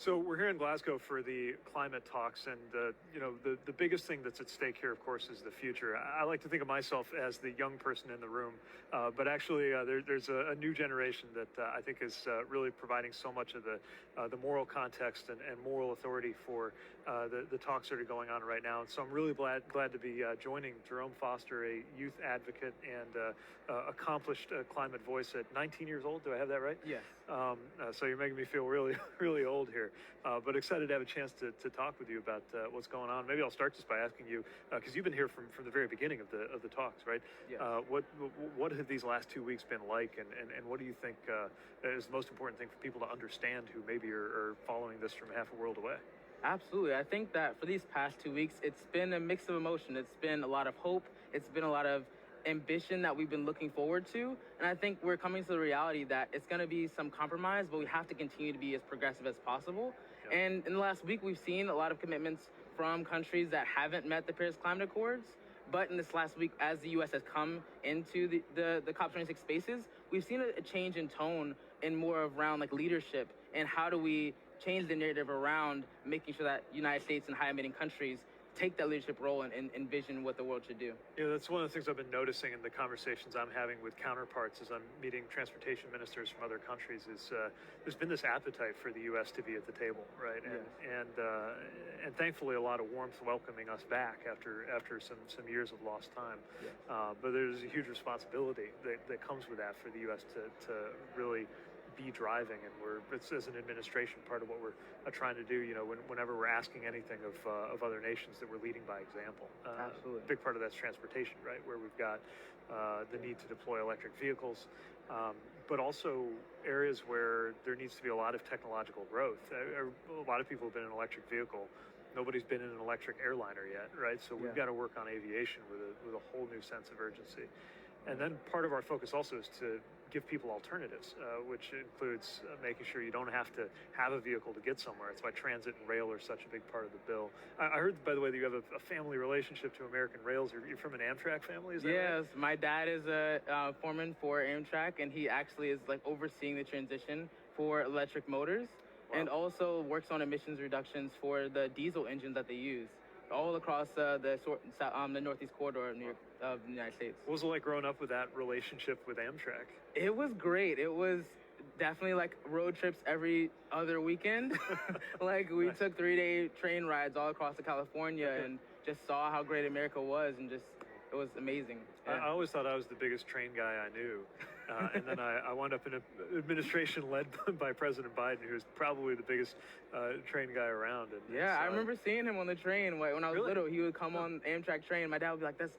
So we're here in Glasgow for the climate talks, and the biggest thing that's at stake here, of course, is the future. I like to think of myself as the young person in the room, but actually there's a new generation that I think is really providing so much of the moral context and moral authority for the talks that are going on right now. And so I'm really glad to be joining Jerome Foster, a youth advocate and accomplished climate voice at 19 years old. Do I have that right? Yes. So you're making me feel really, really old here, but excited to have a chance to talk with you about what's going on. Maybe I'll start just by asking you, because you've been here from the very beginning of the talks, right? Yes. What have these last 2 weeks been like, and what do you think is the most important thing for people to understand who maybe are following this from half a world away? Absolutely. I think that for these past 2 weeks, it's been a mix of emotion. It's been a lot of hope. It's been a lot of ambition that we've been looking forward to. And I think we're coming to the reality that it's going to be some compromise, but we have to continue to be as progressive as possible. Yep. And in the last week, we've seen a lot of commitments from countries that haven't met the Paris Climate Accords. But in this last week, as the U.S. has come into the COP26 spaces, we've seen a change in tone and more around like leadership and how do we change the narrative around making sure that United States and high-emitting countries take that leadership role and envision what the world should do. Yeah, that's one of the things I've been noticing in the conversations I'm having with counterparts as I'm meeting transportation ministers from other countries is there's been this appetite for the U.S. to be at the table, right? Yes. And thankfully a lot of warmth welcoming us back after some years of lost time. Yes. But there's a huge responsibility that comes with that for the U.S. to really be driving, and it's as an administration part of what we're trying to do. Whenever we're asking anything of other nations, that we're leading by example. Absolutely. A big part of that's transportation, right? Where we've got the need to deploy electric vehicles, but also areas where there needs to be a lot of technological growth. A lot of people have been in an electric vehicle. Nobody's been in an electric airliner yet, right? So we've got to work on aviation with a whole new sense of urgency. And then part of our focus also is to give people alternatives, which includes making sure you don't have to have a vehicle to get somewhere. It's why transit and rail are such a big part of the bill. I heard, by the way, that you have a family relationship to American Rails. You're from an Amtrak family, is that right? Yes, my dad is a foreman for Amtrak, and he actually is like overseeing the transition for electric motors. Wow. And also works on emissions reductions for the diesel engines that they use all across the Northeast corridor of of the United States. What was it like growing up with that relationship with Amtrak? It was great. It was definitely like road trips every other weekend. Like we took 3-day train rides all across to California and just saw how great America was, and just it was amazing. Yeah. I always thought I was the biggest train guy I knew. And then I wound up in an administration led by President Biden, who was probably the biggest train guy around. I remember seeing him on the train when I was little. He would come on Amtrak train. My dad would be like, that's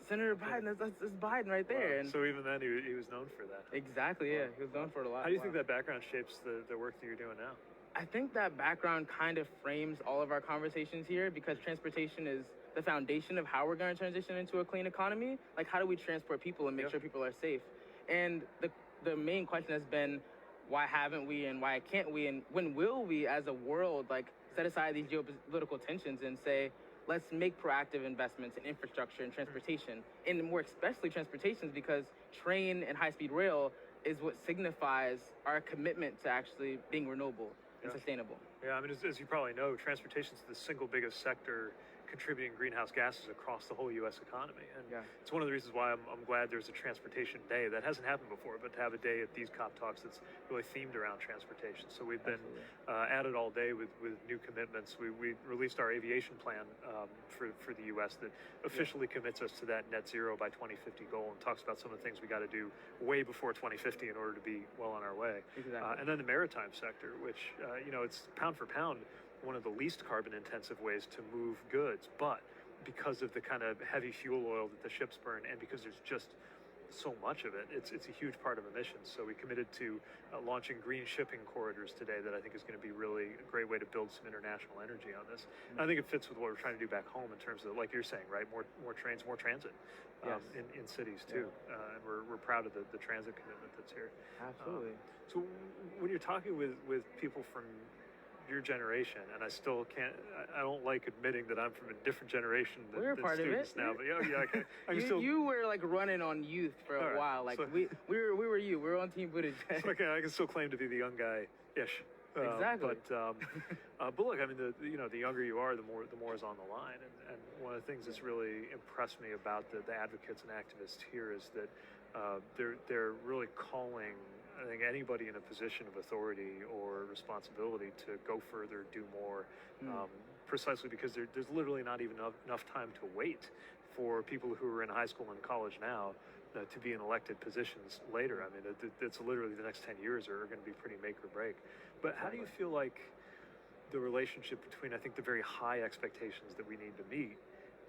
Senator Biden. That's Biden right there. Wow. And so even then, he was known for that. Exactly, yeah. He was known for it a lot. How do you think that background shapes the work that you're doing now? I think that background kind of frames all of our conversations here, because transportation is the foundation of how we're going to transition into a clean economy. Like, how do we transport people and make sure people are safe? And the main question has been, why haven't we and why can't we, and when will we as a world like set aside these geopolitical tensions and say, let's make proactive investments in infrastructure and transportation, and more especially transportations, because train and high-speed rail is what signifies our commitment to actually being renewable and sustainable. Yeah, I mean, as you probably know, transportation is the single biggest sector contributing greenhouse gases across the whole U.S. economy. And it's one of the reasons why I'm glad there's a transportation day. That hasn't happened before, but to have a day at these COP talks that's really themed around transportation. So we've been at it all day with new commitments. We released our aviation plan for the U.S. that officially commits us to that net zero by 2050 goal, and talks about some of the things we got to do way before 2050 in order to be well on our way. Exactly. And then the maritime sector, which, it's pound for pound one of the least carbon intensive ways to move goods, but because of the kind of heavy fuel oil that the ships burn, and because there's just so much of it, it's a huge part of emissions. So we committed to launching green shipping corridors today that I think is going to be really a great way to build some international energy on this. And I think it fits with what we're trying to do back home in terms of, like you're saying, right, more trains, more transit in cities too. And we're proud of the transit commitment that's here. Absolutely. So when you're talking with people from your generation, and I don't like admitting that I'm from a different generation than students now, but you were like running on youth for a while, like so, we were on Team Buttigieg. So I can still claim to be the young guy-ish. Exactly. But look, I mean, the younger you are, the more is on the line. And one of the things that's really impressed me about the advocates and activists here is that they're really calling, I think, anybody in a position of authority or responsibility to go further, do more, precisely because there's literally not even enough time to wait for people who are in high school and college now to be in elected positions later. I mean, it's literally the next 10 years are going to be pretty make or break. But how do you feel like the relationship between, I think, the very high expectations that we need to meet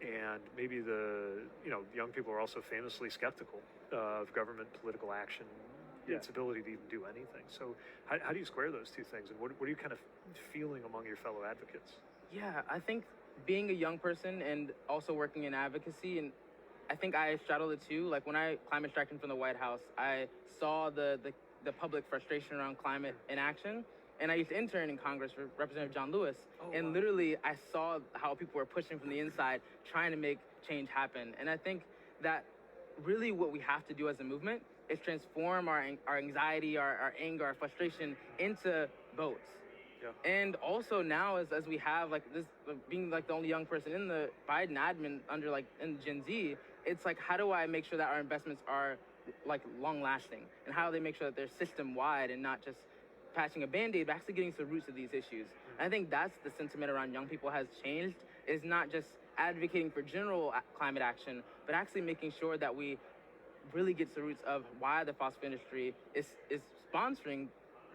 and maybe young people are also famously skeptical of government political action, its ability to even do anything. So how do you square those two things? And what are you kind of feeling among your fellow advocates? Yeah, I think being a young person and also working in advocacy, and I think I straddled it too. Like when I climate striked from the White House, I saw the public frustration around climate inaction. And I used to intern in Congress for Representative John Lewis. And literally I saw how people were pushing from the inside, trying to make change happen. And I think that really what we have to do as a movement is transform our anxiety, our anger, our frustration into votes. Yeah. And also now as we have like this, being like the only young person in the Biden admin under like in Gen Z, it's like, how do I make sure that our investments are like long lasting? And how do they make sure that they're system wide and not just patching a Band-Aid, but actually getting to the roots of these issues? And I think that's the sentiment around young people has changed, is not just advocating for general climate action, but actually making sure that we really get to the roots of why the fossil industry is sponsoring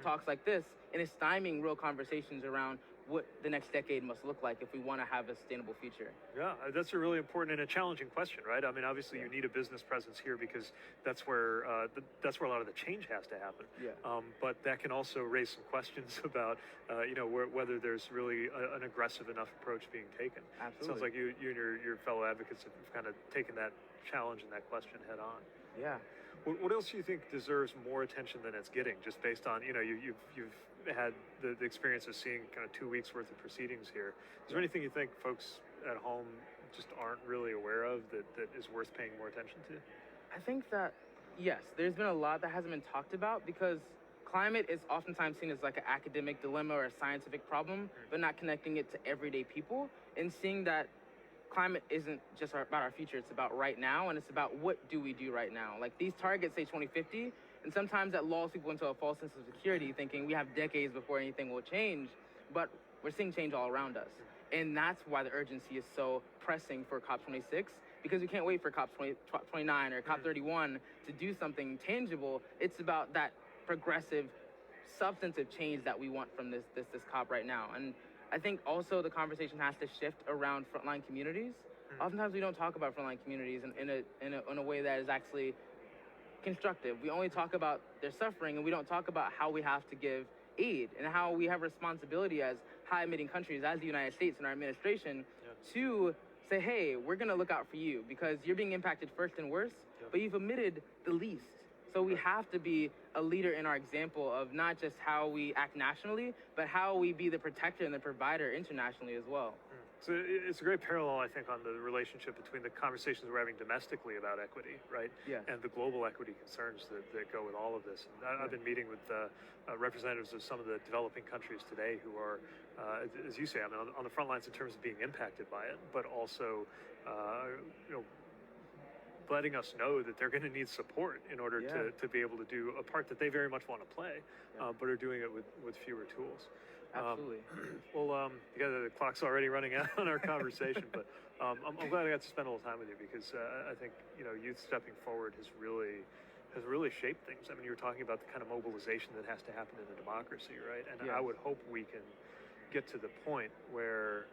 talks like this and is stymieing real conversations around what the next decade must look like if we want to have a sustainable future. Yeah, that's a really important and a challenging question, right? I mean, obviously you need a business presence here because that's where a lot of the change has to happen. Yeah. But that can also raise some questions about, whether there's really an aggressive enough approach being taken. Absolutely. It sounds like you and your fellow advocates have kind of taken that challenge and that question head on. Yeah. What else do you think deserves more attention than it's getting, just based on, you've had the experience of seeing kind of 2 weeks worth of proceedings here? Is there anything you think folks at home just aren't really aware of that is worth paying more attention to? I think that, yes, there's been a lot that hasn't been talked about because climate is oftentimes seen as like an academic dilemma or a scientific problem, but not connecting it to everyday people and seeing that climate isn't just about our future, it's about right now, and it's about what do we do right now. Like these targets say 2050, and sometimes that lulls people into a false sense of security, thinking we have decades before anything will change, but we're seeing change all around us. And that's why the urgency is so pressing for COP26, because we can't wait for COP29 or COP31 to do something tangible. It's about that progressive, substantive change that we want from this COP right now. And I think also the conversation has to shift around frontline communities. Oftentimes we don't talk about frontline communities in a way that is actually constructive. We only talk about their suffering, and we don't talk about how we have to give aid and how we have responsibility as high-emitting countries, as the United States and our administration, to say, hey, we're going to look out for you because you're being impacted first and worst, but you've emitted the least. So we have to be a leader in our example of not just how we act nationally, but how we be the protector and the provider internationally as well. So it's a great parallel, I think, on the relationship between the conversations we're having domestically about equity, right? Yeah. And the global equity concerns that go with all of this. And I've been meeting with representatives of some of the developing countries today who are, as you say, I mean, on the front lines in terms of being impacted by it, but also, letting us know that they're going to need support in order to be able to do a part that they very much want to play, but are doing it with fewer tools. Absolutely. The clock's already running out on our conversation, but I'm glad I got to spend a little time with you because I think youth stepping forward has really shaped things. I mean, you were talking about the kind of mobilization that has to happen in a democracy, right? And I would hope we can get to the point where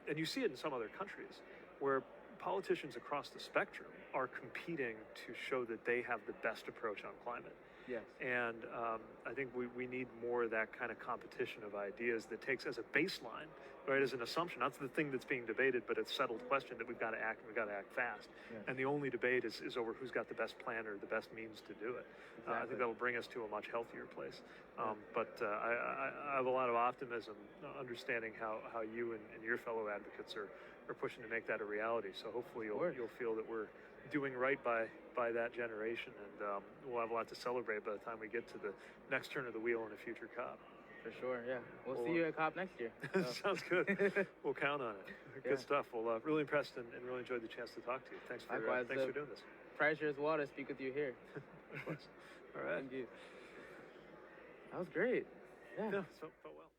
and you see it in some other countries where politicians across the spectrum are competing to show that they have the best approach on climate. Yes. And I think we need more of that kind of competition of ideas that takes as a baseline, right, as an assumption. That's the thing that's being debated, but it's a settled question that we've got to act, and we've got to act fast. Yes. And the only debate is over who's got the best plan or the best means to do it. Exactly. I think that'll bring us to a much healthier place. But I have a lot of optimism, understanding how you and your fellow advocates are pushing to make that a reality. So hopefully you'll feel that we're doing right by by that generation, and we'll have a lot to celebrate by the time we get to the next turn of the wheel in a future COP. For sure, yeah. We'll see you at COP next year. Sounds good. We'll count on it. Yeah. Good stuff. Well, really impressed and really enjoyed the chance to talk to you. Thanks for doing this. Pleasure as well to speak with you here. All right. Thank you. That was great. Yeah. So felt well.